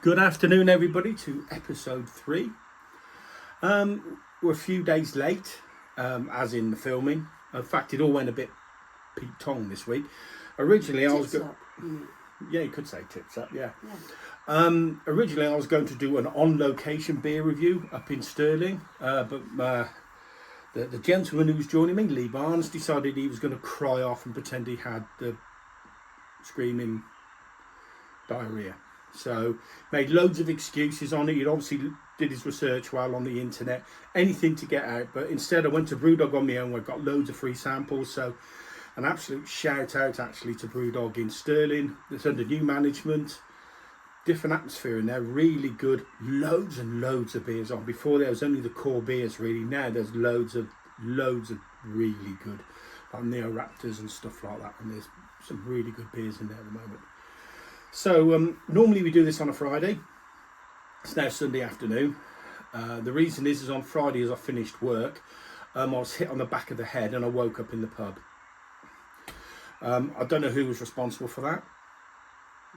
Good afternoon, everybody, to episode 3. We're a few days late, as in the filming. In fact, it all went a bit Pete Tong this week. Originally, I was yeah, you could say tips up, yeah. Originally, I was going to do an on-location beer review up in Stirling, but the gentleman who's joining me, Lee Barnes, decided he was going to cry off and pretend he had the screaming diarrhea. So made loads of excuses on it. He obviously did his research while on the internet, anything to get out. But instead I went to Brewdog on my own, where I got loads of free samples. So an absolute shout out actually to Brewdog in Stirling. It's under new management, different atmosphere in there, really good. Loads and loads of beers on. Before there was only the core beers really. Now there's loads of really good, like Neo Raptors and stuff like that. And there's some really good beers in there at the moment. So normally we do this on a Friday. It's now Sunday afternoon. The reason is on Friday as I finished work, I was hit on the back of the head and I woke up in the pub. I don't know who was responsible for that.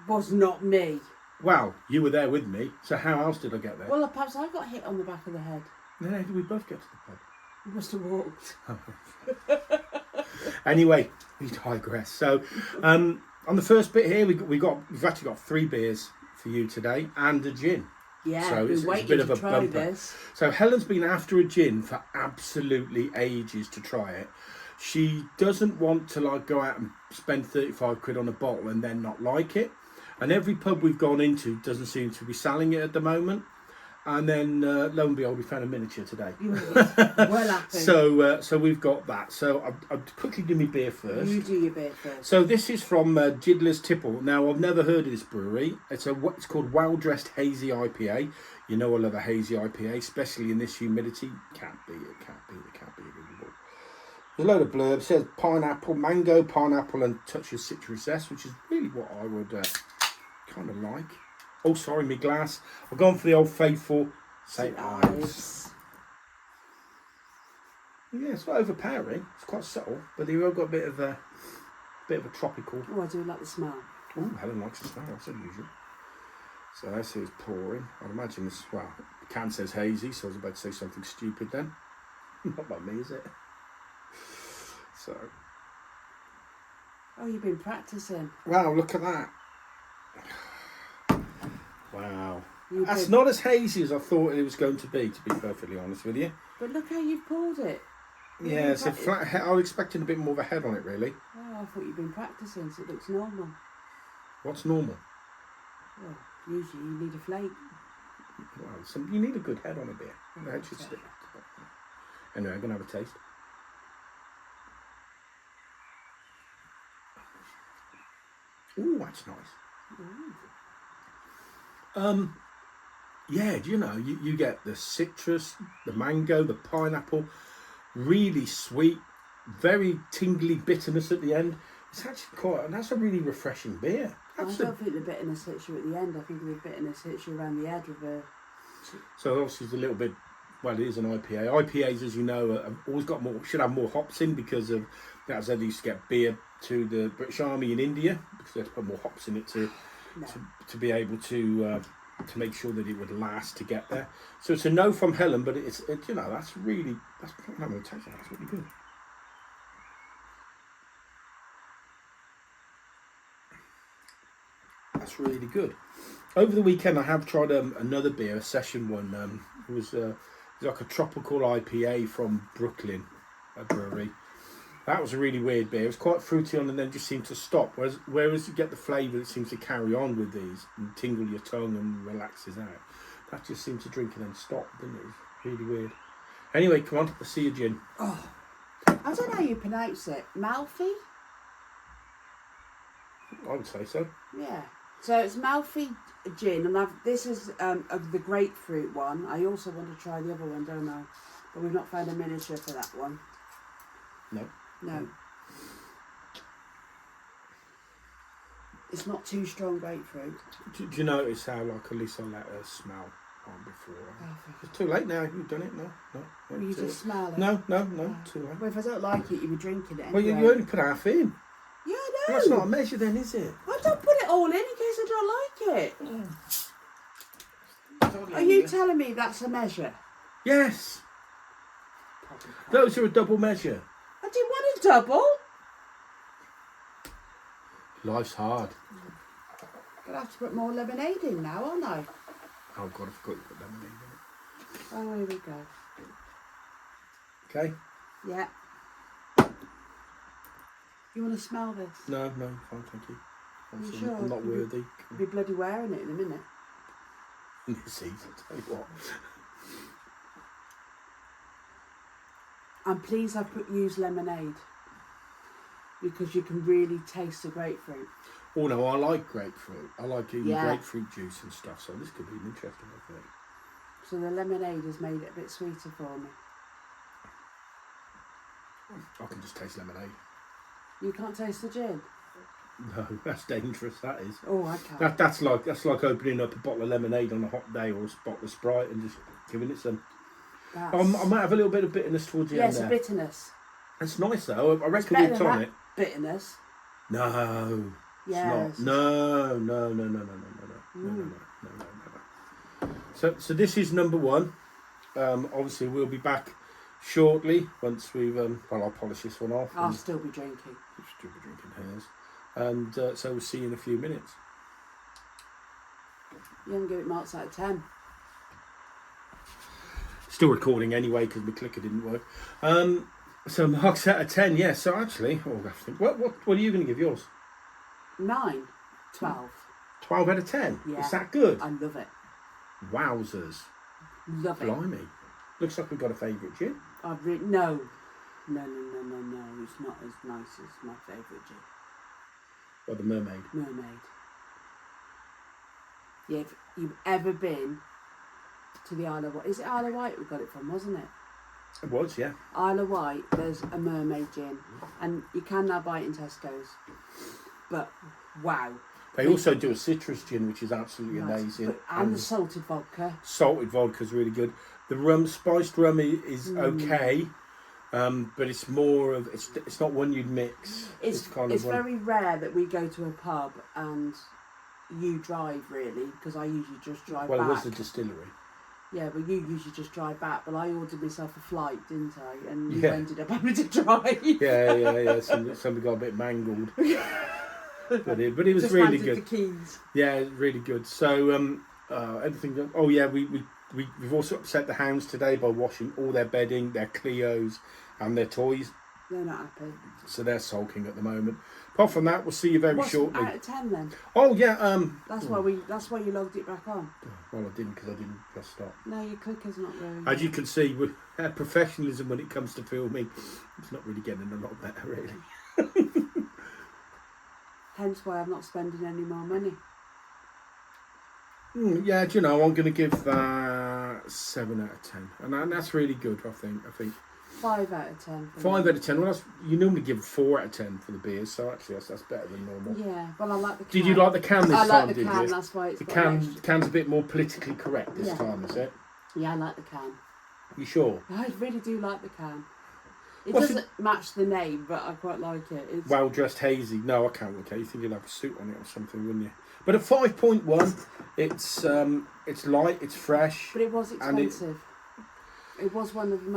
Was not me. Well, you were there with me, so how else did I get there? Well, perhaps I got hit on the back of the head. No, did we both get to the pub? You must have walked. Anyway, we digress. So, on the first bit here, we've actually got 3 beers for you today and a gin. Yeah, so it's a bit of a bumper. This. So Helen's been after a gin for absolutely ages to try it. She doesn't want to go out and spend 35 quid on a bottle and then not like it. And every pub we've gone into doesn't seem to be selling it at the moment. And then lo and behold, we found a miniature today. Well happy. So we've got that. So I'll quickly do my beer first. You do your beer first. So this is from Jiddler's Tipple. Now I've never heard of this brewery. It's called Well Dressed Hazy IPA. You know I love a hazy IPA, especially in this humidity. Can't beat it. There's a load of blurbs. It says pineapple, mango, pineapple, and touch of citrus zest, which is really what I would kind of like. Oh, sorry, my glass. I've gone for the old faithful St. Ives. Yeah, it's not overpowering. It's quite subtle, but they've all got a bit of a tropical. Oh, I do like the smell. Oh, Helen likes the smell. That's unusual. So this is pouring. I'd imagine this. Well, the can says hazy, so I was about to say something stupid then. Not by me, is it? So. Oh, you've been practicing. Wow, look at that. Wow. That's not as hazy as I thought it was going to be perfectly honest with you. But look how you've poured it. Yeah, it's a flat head. I was expecting a bit more of a head on it, really. Oh, I thought you'd been practicing, so it looks normal. What's normal? Well, usually you need a flake. Well, you need a good head on a beer. The head should stick. Anyway, I'm going to have a taste. Ooh, that's nice. Ooh. Yeah, do you know, you get the citrus, the mango, the pineapple, really sweet, very tingly bitterness at the end. It's actually that's a really refreshing beer. I don't think the bitterness hits you at the end. I think the bitterness hits you around the edge of a... So obviously it's a little bit, well, it is an IPA. IPAs, as you know, have always got should have more hops in because of, that's how they used to get beer to the British Army in India, because they had to put more hops in it to be able to make sure that it would last to get there. So it's a no from Helen, but it's you know, that's I'm going to taste that. That's really good. That's really good. Over the weekend, I have tried another beer, a session one. It was like a tropical IPA from Brooklyn, a brewery. That was a really weird beer. It was quite fruity on and then just seemed to stop. Whereas you get the flavour that seems to carry on with these and tingle your tongue and relaxes out. That just seemed to drink and then stop, didn't it? It was really weird. Anyway, come on, let's see your gin. Oh, I don't know how you pronounce it. Malfi? I would say so. Yeah. So it's Malfi gin, and this is the grapefruit one. I also want to try the other one, don't I? But we've not found a miniature for that one. No. It's not too strong grapefruit. Do you notice how, at least I let her smell on before? It's too late now. You've done it. No. Well, you just smell it. No, too late. Well, if I don't like it, you were drinking it anyway. Well, you only put half in. Yeah, I know. Well, that's not a measure then, is it? I don't put it all in case I don't like it. Are you telling me that's a measure? Yes. Those are a double measure. I didn't want a double. Life's hard. Gonna have to put more lemonade in now, aren't I? Oh God, I forgot to put lemonade in it. Oh, here we go. Okay. Yeah. You want to smell this? No, fine, thank you. You sure? I'm not worthy. You'll be bloody wearing it in a minute. This season, tell you what. I'm pleased I've used lemonade because you can really taste the grapefruit. Oh no, I like grapefruit. I like eating Yeah. grapefruit juice and stuff, so this could be an interesting one, I think. So the lemonade has made it a bit sweeter for me. I can just taste lemonade. You can't taste the gin? No, that's dangerous, that is. Oh, I can't. That's like opening up a bottle of lemonade on a hot day or a bottle of Sprite and just giving it some. I might have a little bit of bitterness towards the end Yes, there. a bitterness. It's nice though. I reckon Better with than tonic. that bitterness. No. Yes. It's not. No. So this is number one. Obviously we'll be back shortly once we've I'll polish this one off. I'll still be drinking. Still be drinking hers. And so we'll see you in a few minutes. You haven't given it marks out of 10. Still recording anyway because my clicker didn't work. So marks out of 10, yeah. So actually, what are you going to give yours? 9. 12. 12 out of 10. Yeah. Is that good? I love it. Wowzers. Love it. Blimey. Looks like we've got a favourite gin. No. It's not as nice as my favourite gin. Or the Mermaid. Mermaid. Yeah, if you've ever been to the Isle of Wight, is it Isle of Wight we got it from, wasn't it? It was, yeah. Isle of Wight, there's a Mermaid gin, and you can now buy it in Tesco's. But wow. They also do a citrus gin, which is absolutely amazing. And the salted vodka. Salted vodka is really good. The rum, spiced rum is okay, but it's more of it's not one you'd mix. It's very rare that we go to a pub and you drive really, because I usually just drive back. Well, it was the distillery. Yeah, but you usually just drive back. But I ordered myself a flight, didn't I? And you ended up having to drive. Yeah. Somebody got a bit mangled. but it was just really good. The keys. Yeah, really good. So everything. Oh yeah, we've also upset the hounds today by washing all their bedding, their Clios, and their toys. They're not happy. So they're sulking at the moment. Apart from that, we'll see you very shortly. Out of 10 then? Oh yeah. That's why you logged it back on. Well, I didn't because I didn't press stop. No, your clicker's not very. As you can see, with our professionalism when it comes to filming, it's not really getting a lot better, really. Hence why I'm not spending any more money. Yeah, do you know, I'm going to give that 7 out of 10, and that's really good. I think 5 out of 10. 5 out of 10. Well, you normally give 4 out of 10 for the beers, so actually that's better than normal. Yeah, well, I like the can. Did you like the can this time? I like the can. That's why it's the got can's a bit more politically correct this time, is it? Yeah, I like the can. You sure? I really do like the can. It doesn't match the name, but I quite like it. It's well dressed hazy. No, I can't look at it. You think you'd have a suit on it or something, wouldn't you? But at 5.1, it's light, it's fresh. But it was expensive. It was one of the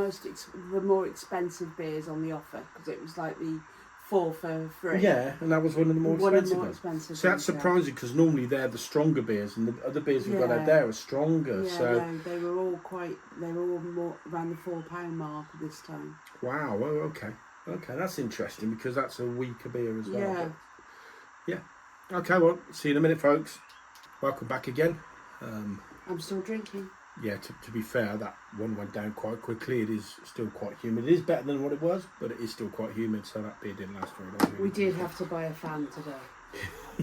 more expensive beers on the offer because it was like the 4 for 3. Yeah, and that was one of the more expensive. So that's ones, surprising because normally they're the stronger beers, and the other beers we've got out there are stronger. Yeah, so no, they were all more around the £4 mark this time. Wow. Oh, okay, that's interesting because that's a weaker beer as well. Yeah. But, yeah. Okay. Well, see you in a minute, folks. Welcome back again. I'm still drinking. Yeah, to be fair, that one went down quite quickly. It is still quite humid. It is better than what it was, but it is still quite humid, so that beer didn't last very long. We did have to buy a fan today.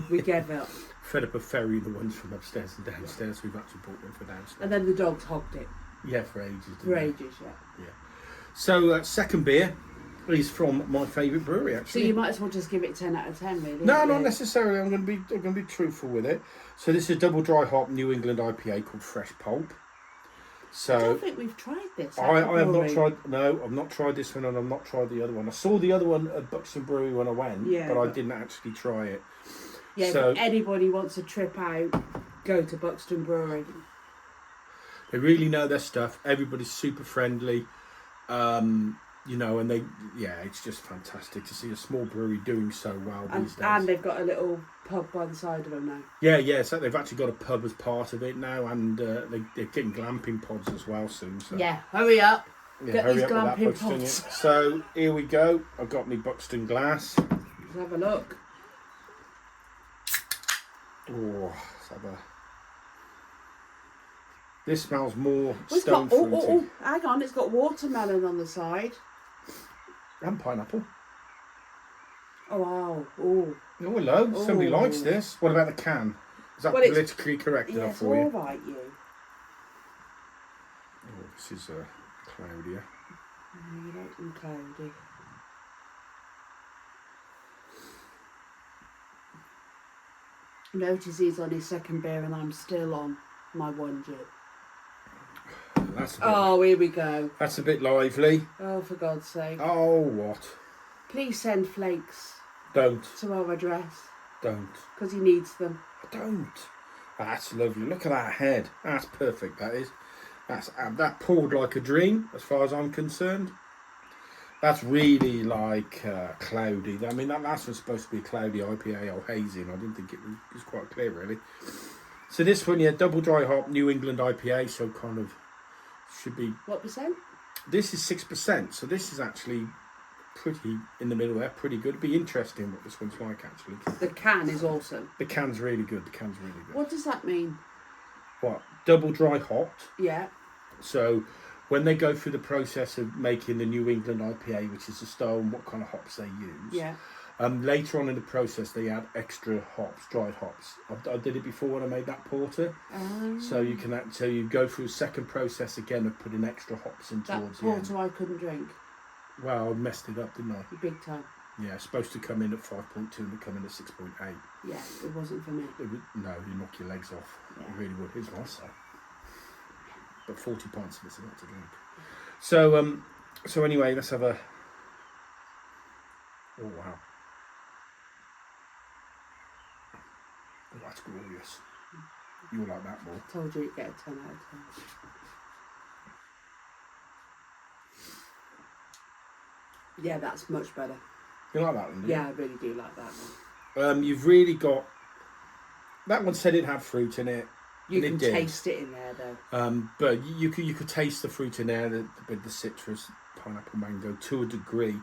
We gave up. Fed up of ferrying the ones from upstairs and downstairs. We've actually bought one for downstairs. And then the dogs hogged it. Yeah, for ages. Yeah. So, second beer is from my favourite brewery, actually. So you might as well just give it 10 out of 10, really. No, not necessarily. I'm going to be truthful with it. So this is a double dry hop New England IPA called Fresh Pulp. So I don't think we've tried this. I have not tried. No, I've not tried this one, and I've not tried the other one. I saw the other one at Buxton Brewery when I went, but I didn't actually try it. Yeah, so, if anybody wants a trip out, go to Buxton Brewery. They really know their stuff. Everybody's super friendly. You know, and it's just fantastic to see a small brewery doing so well these days. And they've got a little pub by the side of them now. Yeah, so they've actually got a pub as part of it now, and they're getting glamping pods as well soon. So. Yeah, hurry up. Yeah, Get hurry these up with that, glamping Buxton. pods. So here we go. I've got my Buxton glass. Let's have a look. Oh, let's have a... This smells more stone fruity. Hang on, it's got watermelon on the side. And pineapple. Oh, wow. Oh, hello. Somebody likes this. What about the can? Is that politically correct enough for you? Yeah, it's all right, you. Oh, this is cloudier. You like them cloudy. Notice he's on his second beer and I'm still on my one jip. Here we go. That's a bit lively. Oh, for God's sake. Oh, what? Please send flakes. Don't. To our address. Don't. Because he needs them. Don't. That's lovely. Look at that head. That's perfect, that is. That poured like a dream, as far as I'm concerned. That's really like cloudy. I mean, that's what's supposed to be a cloudy IPA or hazy, and I didn't think it was quite clear, really. So this one, double dry hop, New England IPA, so kind of should be... What percent? This is 6%, so this is actually pretty in the middle there, pretty good. It'd be interesting what this one's like, actually. The can is awesome. The can's really good, What does that mean? What? Double dry hopped. Yeah. So when they go through the process of making the New England IPA, which is the style and what kind of hops they use. Yeah. Later on in the process, they add extra hops, dried hops. I did it before when I made that porter. So you go through a second process again of putting extra hops in towards the end. That porter I couldn't drink. Well, I messed it up, didn't I? Big time. Yeah, it's supposed to come in at 5.2 and it come in at 6.8. Yeah, it wasn't for me. No, you knock your legs off. Yeah. It really would. Here's nice though. But 40 pints of it's a lot to drink. So anyway, let's have a... Oh, wow. Oh, that's glorious. You'll like that more. Told you you'd get a 10 out of 10. Yeah, that's much better. You like that one? Yeah, I really do like that one. You've really got... That one said it had fruit in it. You can taste it in there, though. But you could taste the fruit in there with the citrus, pineapple, mango, to a degree.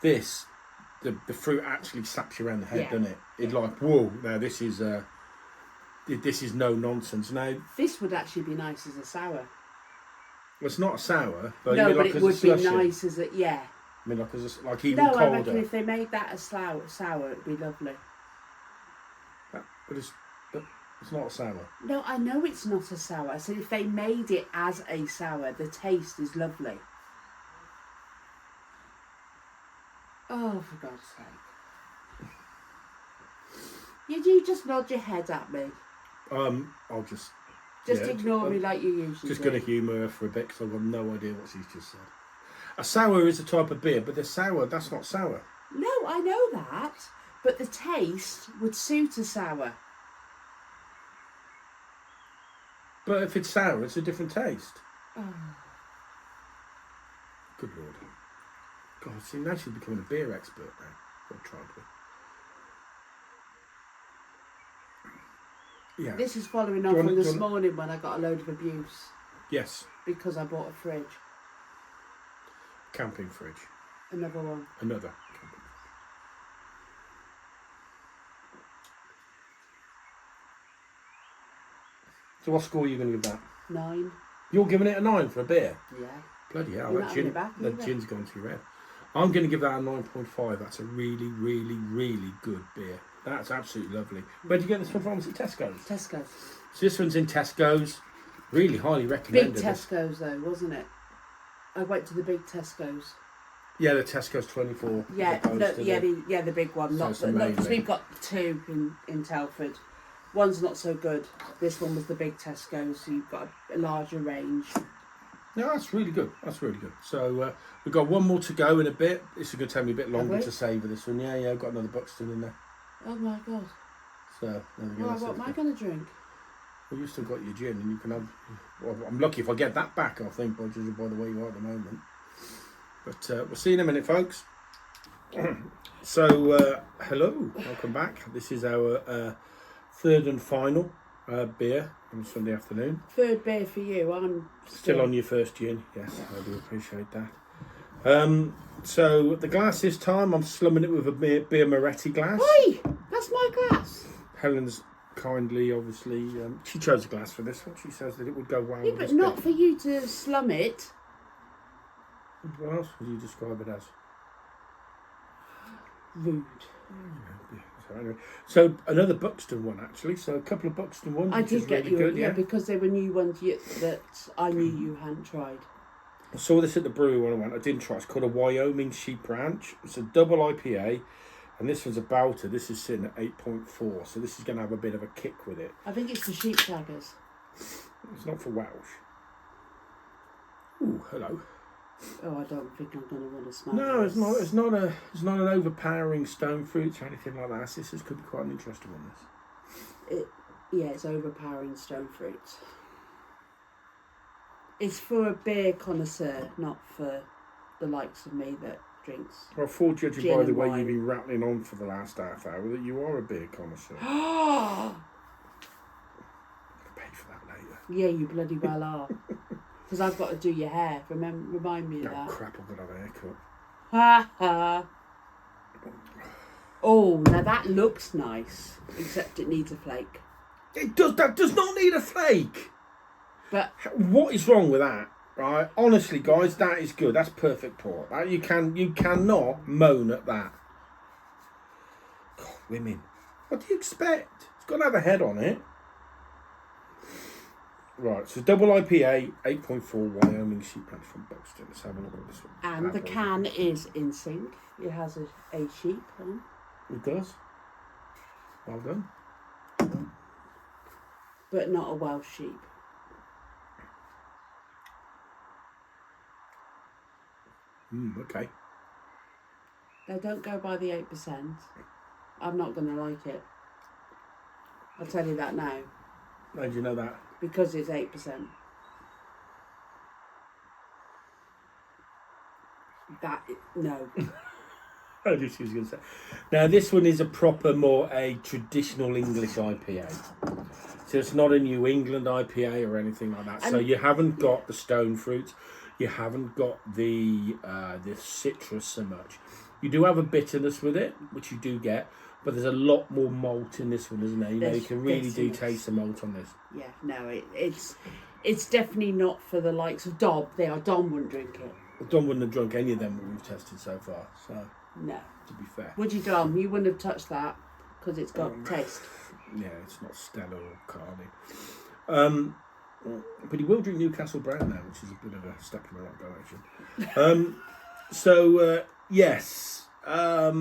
This, the fruit actually slaps you around the head, doesn't it? It's like, whoa, now this is no nonsense. Now, this would actually be nice as a sour. Well, it's not a sour, but no, but it would be nice as a, yeah. I mean, like even colder. I reckon if they made that a sour, it'd be lovely. But it's not a sour. No, I know it's not a sour. I said if they made it as a sour, the taste is lovely. Oh, for God's sake. You just nod your head at me. I'll just... ignore me like you usually Just going to humour her for a bit because I've got no idea what she's just said. A sour is a type of beer, but the sour, that's not sour. No, I know that. But the taste would suit a sour. But if it's sour, it's a different taste. Oh. Good Lord. God, see, now she's becoming a beer expert now. I'm trying to. Yeah. This is following on from this morning when I got a load of abuse. Yes. Because I bought a fridge. Camping fridge. Another one. Another camping fridge. So what score are you going to give that? 9. You're giving it a 9 for a beer? Yeah. Bloody hell, that gin's gone to your head. I'm going to give that a 9.5. That's a really, really, really good beer. That's absolutely lovely. Where did you get this one from? Was it Tesco's? Tesco's. So this one's in Tesco's. Really highly recommended. Big Tesco's though, wasn't it? I went to the big Tesco's. Yeah, the Tesco's 24. Yeah, the big one. Because we've got 2 in Telford. One's not so good. This one was the big Tesco's, so you've got a larger range. No, that's really good. That's really good. So we've got one more to go in a bit. This is going to take me a bit longer to savour this one. Yeah, I've got another Buxton in there. Oh my God. So there we go. Well, what am I going to drink? Well, you've still got your gin, and you can have. Well, I'm lucky if I get that back. I think, by the way you are at the moment. But we'll see you in a minute, folks. So, hello, welcome back. This is our third and final beer on Sunday afternoon. Third beer for you. I'm still on your first gin. Yes, I do appreciate that. So the glass this time, I'm slumming it with a beer Moretti glass. Oi, that's my glass. Helen's kindly, obviously, she chose a glass for this one. She says that it would go well with but this not beer. for you to slum it. What else would you describe it as? Rude. So, anyway, so another Buxton one actually. So a couple of Buxton ones. I did get really you, good, yeah, because they were new ones that I knew you hadn't tried. I saw this at the brewery when I went. I didn't try. It's called a Wyoming Sheep Ranch. It's a double IPA, and this one's a Bowter. This is sitting at 8.4, so this is going to have a bit of a kick with it. I think it's for sheep shaggers. It's not for Welsh. Ooh, hello. Oh, I don't think I'm going to want to smell. No, this. it's not an overpowering stone fruits or anything like that. This could be quite an interesting one. It's overpowering stone fruits. It's for a beer connoisseur, not for the likes of me that drinks. Well, I thought, judging gin by the and way wine. you've been rattling on for the last half hour, that you are a beer connoisseur. Ah, I'll pay for that later. yeah, you bloody well are. Because I've got to do your hair. Remind me of Oh that. crap! I've got to have a haircut. Ha ha. Oh, now that looks nice, except it needs a flake. It does. That does not need a flake. But What is wrong with that? Right? Honestly, guys, that is good. That's perfect port. That you cannot moan at that. God, women. What do you expect? It's got to have a head on it. Right, so double IPA, 8.4 Wyoming Sheep Ranch from Buxton. Let's have a look at this one. and the can is in sync. It has a sheep on. It does. Well done. But not a Welsh sheep. Okay. They don't go by the 8%. I'm not going to like it. I'll tell you that now. How do you know that? Because it's 8%. No. I knew she was going to say. Now, this one is a proper, more a traditional English IPA. So it's not a New England IPA or anything like that. So you haven't got the stone fruits. You haven't got the citrus so much. You do have a bitterness with it, which you do get, but there's a lot more malt in this one, isn't there? You know, you can really do taste the malt on this. Yeah, no, it's definitely not for the likes of Dom. Dom wouldn't drink it. Dom wouldn't have drunk any of them that we've tested so far, so, No. to be fair. Would you, Dom? You wouldn't have touched that because it's got taste. Yeah, it's not Stella or Carney. But he will drink Newcastle Brown now, which is a bit of a step in the right direction. Yes. For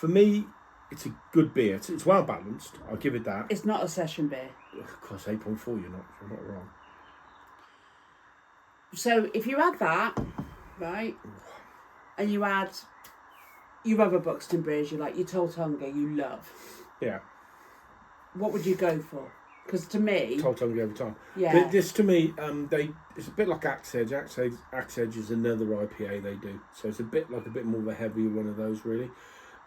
me, it's a good beer. It's well balanced. I'll give it that. It's not a session beer. Of course, 8.4. You're not wrong. So if you add that, right, and you add your other Buxton beers you like, your Toltonga you love, Yeah. what would you go for? Because to me, Toltonga every time. yeah, This to me, it's a bit like Axe Edge. Axe Edge is another IPA they do, so it's a bit more of a heavier one of those really.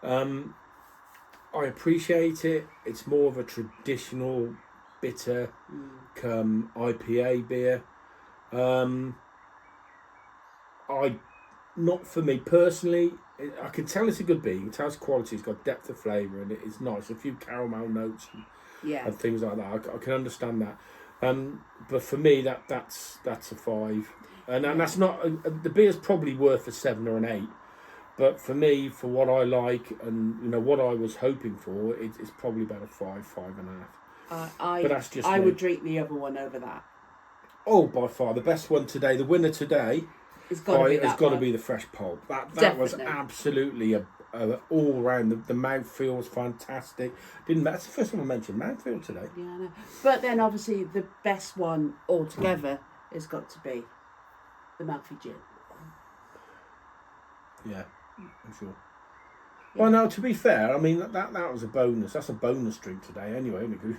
I appreciate it. It's more of a traditional bitter IPA beer. Not for me personally. I can tell it's a good beer. You can tell it's quality. It's got depth of flavour and it's nice. A few caramel notes and things like that. I can understand that. But for me, that's a 5, and that's not the beer's probably worth a 7 or an 8. But for me, for what I like and what I was hoping for, it's probably about a 5, 5.5. But that's just I me. would drink the other one over that. Oh, by far the best one today. The winner today It's got to be the fresh pulp. That was absolutely a all round. The mouthfeel was fantastic. That's the first one I mentioned. Mouthfeel today. Yeah, I know. But then obviously the best one altogether has got to be the Malfi gin. Yeah, I'm sure. Yeah. Well, no, to be fair, I mean, that was a bonus. That's a bonus drink today anyway. We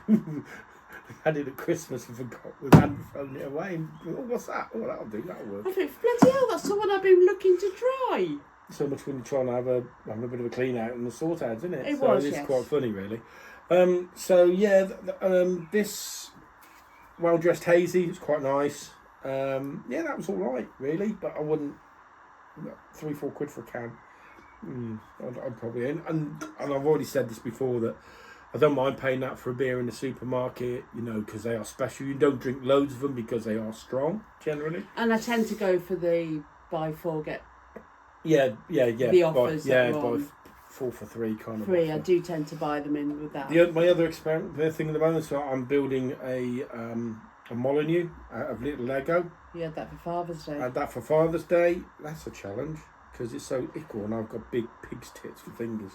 had it at Christmas and forgot. We hadn't thrown it away. Oh, what's that? Oh, that'll do. That'll work. I think, bloody hell, that's the one I've been looking to try. So much when you're trying to have a bit of a clean out and the sort out, isn't it? It so was, it's yes. quite funny, really. So yeah, this well-dressed hazy. It's quite nice. Yeah, that was all right, really. But I wouldn't. 3-4 quid for a can. I'd probably and I've already said this before that I don't mind paying that for a beer in the supermarket, because they are special. You don't drink loads of them because they are strong generally. And I tend to go for the buy 4 get Yeah. the offers. Buy on 4 for 3 kind of. 3. offer. I do tend to buy them in with that. My other experiment thing at the moment, so I'm building a Molyneux out of little Lego. You had that for Father's Day. I had that for Father's Day. That's a challenge because it's so equal and I've got big pig's tits for fingers.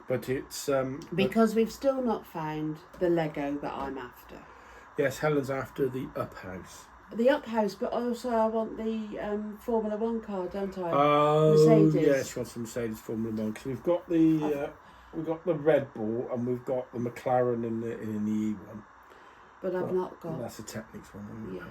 But it's because we've still not found the Lego that I'm after. yes, Helen's after the Up House. The Up House, but also I want the Formula 1 car, don't I? Oh, Mercedes. yes, she wants the Mercedes Formula 1 because we've got the Red Bull and we've got the McLaren in the E1. But I've not got. That's the Technics one. Yeah.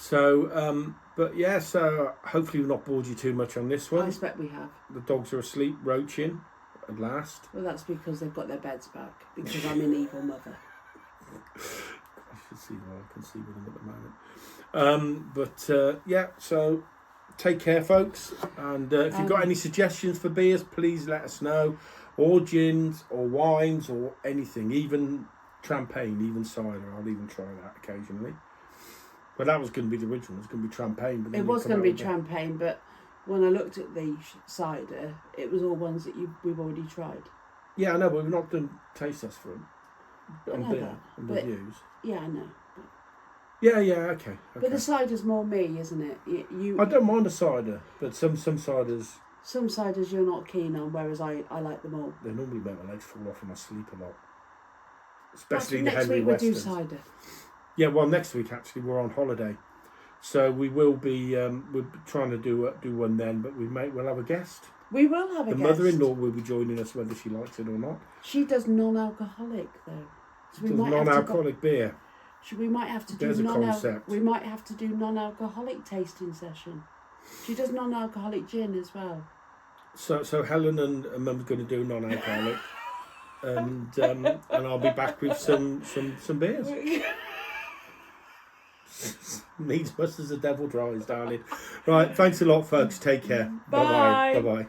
So, but yeah, so hopefully we've not bored you too much on this one. I expect we have. The dogs are asleep, roaching at last. Well, that's because they've got their beds back. Because I'm an evil mother. I should see what I can see with them at the moment. Yeah, so take care, folks. And if you've got any suggestions for beers, please let us know. Or gins, or wines, or anything. Even champagne, even cider. I'll even try that occasionally. But that was going to be the original. It was going to be champagne. But It was going to be champagne, but when I looked at the cider, it was all ones that we've already tried. Yeah, I know, but we've not done taste tests for them. I On know beer that, and but- reviews. Yeah, I know. Yeah, okay. But the cider's more me, isn't it? I don't mind a cider, but some ciders, Some ciders you're not keen on, whereas I like them all. they normally make my legs fall off and I sleep a lot. Especially the Next Henry week we'll do Westerns. cider. Yeah, well, next week actually we're on holiday, so we will be we're trying to do one then, but we'll have a guest. We will have a The guest. mother-in-law will be joining us whether she likes it or not. She does non-alcoholic though. So Does non-alcoholic beer. We might have to do There's a concept. We might have to do non-alcoholic tasting session. She does non-alcoholic gin as well. So Helen and Mum's going to do non-alcoholic, and I'll be back with some beers. Needs must as the devil dries, darling. Right, thanks a lot, folks. Take care. Bye. Bye bye.